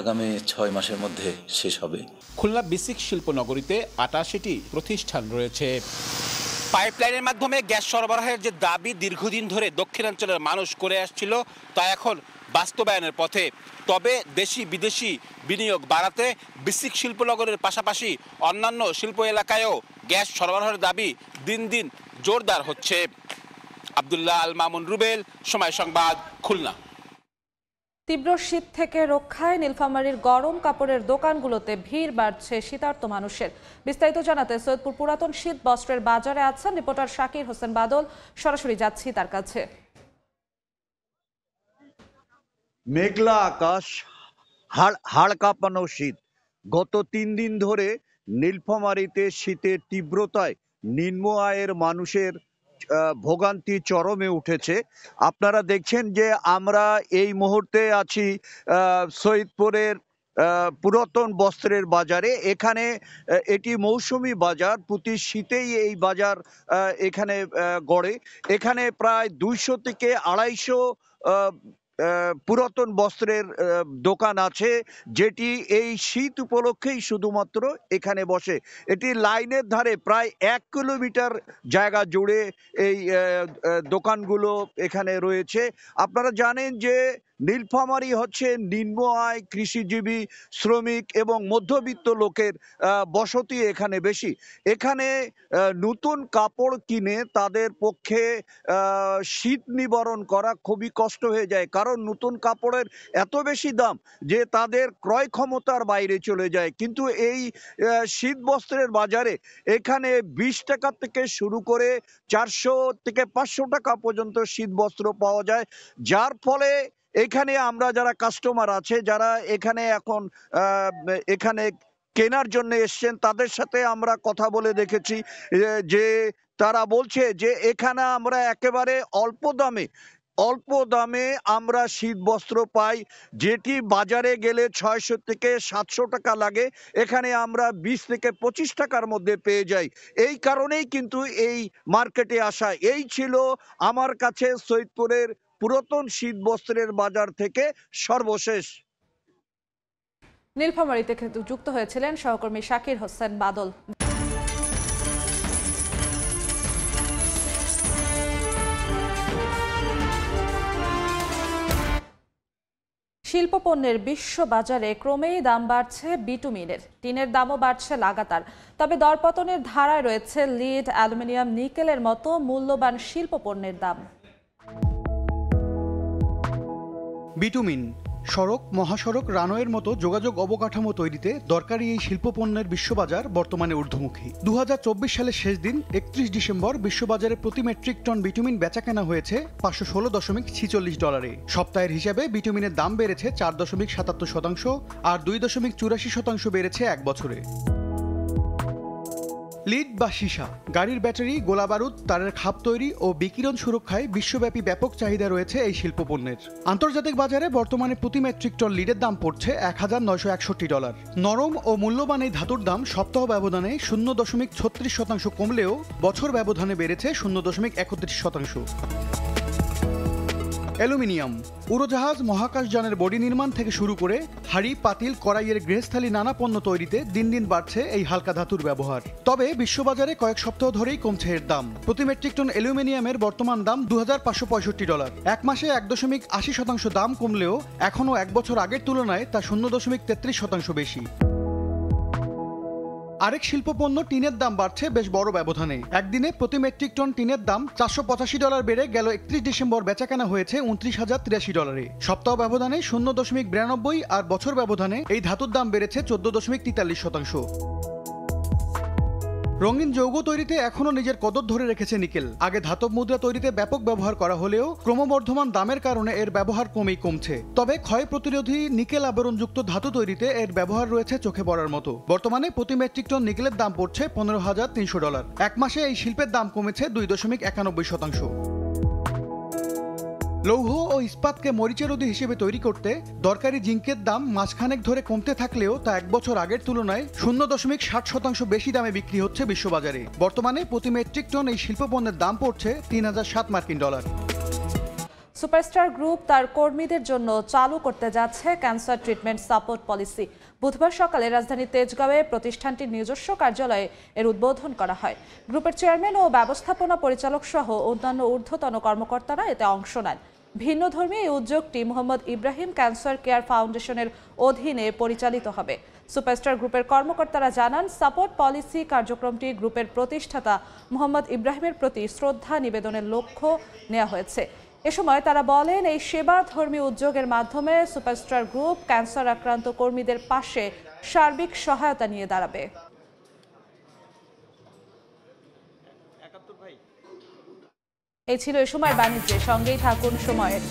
আগামী 6 মাসের মধ্যে শেষ হবে। খুলনা বিসিক শিল্পনগরীতে 88টি প্রতিষ্ঠান রয়েছে। পাইপলাইনের মাধ্যমে গ্যাস সরবরাহের যে দাবি দীর্ঘদিন ধরে দক্ষিণাঞ্চলের মানুষ করে আসছিল, তা এখন বাস্তবায়নের পথে। তবে দেশি বিদেশি বিনিয়োগ বাড়াতে বিসিক শিল্পনগরের পাশাপাশি অন্যান্য শিল্প এলাকায়ও গ্যাস সরবরাহের দাবি দিন দিন জোরদার হচ্ছে। আব্দুল্লাহ আল মামুন রুবেল, সময় সংবাদ, খুলনা। তীব্র শীত থেকে রক্ষায় নীলফামারীর গরম কাপড়ের দোকানগুলোতে ভিড় বাড়ছে শীতার্ত মানুষের। বিস্তারিত জানাতে সৈয়দপুর পুরাতন শীত বস্ত্রের বাজারে আছেন রিপোর্টার শাকির হোসেন বাদল। সরাসরি যাচ্ছি তার কাছে। মেঘলা আকাশ, হাড় কাঁপানো শীত। গত 3 দিন ধরে নীলফামারীতে শীতের তীব্রতায় নিম্ন আয়ের মানুষের ভোগান্তি চরমে উঠেছে। আপনারা দেখছেন যে আমরা এই মুহূর্তে আছি সৈয়দপুরের পুরাতন বস্ত্রের বাজারে। এখানে এটি মৌসুমি বাজার, প্রতি শীতেই এই বাজার এখানে গড়ে। এখানে প্রায় 200 থেকে 250 পুরাতন বস্ত্রের দোকান আছে, যেটি এই শীত উপলক্ষেই শুধুমাত্র এখানে বসে। এটি লাইনের ধারে প্রায় 1 কিলোমিটার জায়গা জুড়ে এই দোকানগুলো এখানে রয়েছে। আপনারা জানেন যে নীলফামারী হচ্ছে নিম্ন আয় কৃষিজীবী, শ্রমিক এবং মধ্যবিত্ত লোকের বসতি এখানে বেশি। এখানে নতুন কাপড় কিনে তাদের পক্ষে শীত নিবারণ করা খুবই কষ্ট হয়ে যায়, কারণ নতুন কাপড়ের এত বেশি দাম যে তাদের ক্রয় ক্ষমতার বাইরে চলে যায়। কিন্তু এই শীত বস্ত্রের বাজারে এখানে 20 টাকা থেকে শুরু করে 400 থেকে 500 টাকা পর্যন্ত শীত বস্ত্র পাওয়া যায়, যার ফলে এখানে আমরা যারা কাস্টমার আছে, যারা এখানে এখন এখানে কেনার জন্য এসছেন, তাদের সাথে আমরা কথা বলে দেখেছি যে তারা বলছে যে এখানে আমরা একেবারে অল্প দামে আমরা শীত বস্ত্র পাই, যেটি বাজারে গেলে 600 থেকে 700 টাকা লাগে, এখানে আমরা 20 থেকে 25 টাকার মধ্যে পেয়ে যাই। এই কারণেই কিন্তু এই মার্কেটে আসা। এই ছিল আমার কাছে সৈয়দপুরের পুরাতন শীত বস্ত্রের বাজার থেকে সর্বশেষ। নীলফামারী থেকে যুক্ত হয়েছিলেন সহকর্মী শাকির হোসেন বাদল। শিল্পপণ্যের বিশ্ব বাজারে ক্রমেই দাম বাড়ছে বিটুমিনের। টিনের দামও বাড়ছে লাগাতার। তবে দরপতনের ধারায় রয়েছে লিড, অ্যালুমিনিয়াম, নিকেলের মতো মূল্যবান শিল্পপণ্যের দাম। বিটুমিন সড়ক, মহাসড়ক, রানওয়ের মতো যোগাযোগ অবকাঠামো তৈরিতে দরকারি এই শিল্পপণ্যের বিশ্ববাজার বর্তমানে ঊর্ধ্বমুখী। 2024 সালের শেষ দিন 31 ডিসেম্বর বিশ্ববাজারে প্রতি মেট্রিক টন বিটুমিন বেচাকেনা হয়েছে $516.46। সপ্তাহের হিসাবে বিটুমিনের দাম বেড়েছে 4.77% আর 2.84% বেড়েছে এক বছরে। লিড বা সীসা, গাড়ির ব্যাটারি, গোলাবারুদ, তারের খাপ তৈরি ও বিকিরণ সুরক্ষায় বিশ্বব্যাপী ব্যাপক চাহিদা রয়েছে এই শিল্পপণ্যের। আন্তর্জাতিক বাজারে বর্তমানে প্রতি মেট্রিক টন লিডের দাম পড়ছে $1961। নরম ও মূল্যবান এই ধাতুর দাম সপ্তাহ ব্যবধানে 0.36% কমলেও বছর ব্যবধানে বেড়েছে 0.31%। অ্যালুমিনিয়াম, উড়োজাহাজ, মহাকাশযানের বডি নির্মাণ থেকে শুরু করে হাড়ি, পাতিল, কড়াইয়ের গৃহস্থালী নানা পণ্য তৈরিতে দিন দিন বাড়ছে এই হালকা ধাতুর ব্যবহার। তবে বিশ্ববাজারে কয়েক সপ্তাহ ধরেই কমছে এর দাম। প্রতি মেট্রিক টন অ্যালুমিনিয়ামের বর্তমান দাম $2565। এক মাসে 1.80% দাম কমলেও এখনও এক বছর আগের তুলনায় তা 0.33% বেশি। আরেক শিল্পপণ্য টিনের দাম বাড়ছে বেশ বড় ব্যবধানে। একদিনে প্রতি মেট্রিক টন টিনের দাম $485 বেড়ে গেল 31 ডিসেম্বর বেচাকেনা হয়েছে $29,083। সপ্তাহ ব্যবধানে 0.92 আর বছর ব্যবধানে এই ধাতুর দাম বেড়েছে 14.43%। রঙিন যৌগ তৈরিতে এখনও নিজের কদর ধরে রেখেছে নিকেল। আগে ধাতব মুদ্রা তৈরিতে ব্যাপক ব্যবহার করা হলেও ক্রমবর্ধমান দামের কারণে এর ব্যবহার কমছে। তবে ক্ষয় প্রতিরোধী নিকেল আবরণযুক্ত ধাতু তৈরিতে এর ব্যবহার রয়েছে চোখে পড়ার মতো। বর্তমানে প্রতি মেট্রিক টন নিকেলের দাম পড়ছে $15,300। এক মাসে এই শিল্পের দাম কমেছে 2.91%। লৌহ ও ইস্পাতকে মরিচারোধী হিসেবে তৈরি করতে দরকারি জিঙ্কের দাম মাসখানেক ধরে কমতে থাকলেও তা এক বছর আগের তুলনায় 0.60% বেশি দামে বিক্রি হচ্ছে বিশ্ববাজারে। বর্তমানে প্রতি মেট্রিক টন এই শিল্পপণ্যের দাম পড়ছে $3007। সুপারস্টার গ্রুপ তার কর্মীদের জন্য চালু করতে যাচ্ছে ক্যান্সার ট্রিটমেন্ট সাপোর্ট পলিসি। বুধবার সকালে রাজধানীর তেজগাঁওয়ে প্রতিষ্ঠানটির নিজস্ব কার্যালয়ে এর উদ্বোধন করা হয়। গ্রুপের চেয়ারম্যান ও ব্যবস্থাপনা পরিচালক সহ অন্যান্য ঊর্ধ্বতন কর্মকর্তারা এতে অংশ নেন। ভিন্নধর্মী এই উদ্যোগটি মোহাম্মদ ইব্রাহিম ক্যান্সার কেয়ার ফাউন্ডেশনের অধীনে পরিচালিত হবে। সুপারস্টার গ্রুপের কর্মকর্তারা জানান, সাপোর্ট পলিসি কার্যক্রমটি গ্রুপের প্রতিষ্ঠাতা মোহাম্মদ ইব্রাহিমের প্রতি শ্রদ্ধা নিবেদনের লক্ষ্য নেওয়া হয়েছে। এ সময় তারা বলেন, এই সেবা ধর্মী উদ্যোগের মাধ্যমে সুপারস্টার গ্রুপ ক্যান্সার আক্রান্ত কর্মীদের পাশে সার্বিক সহায়তা নিয়ে দাঁড়াবে। এই ছিল এ সময় বাণিজ্যের সঙ্গেই থাকুন সময়ের।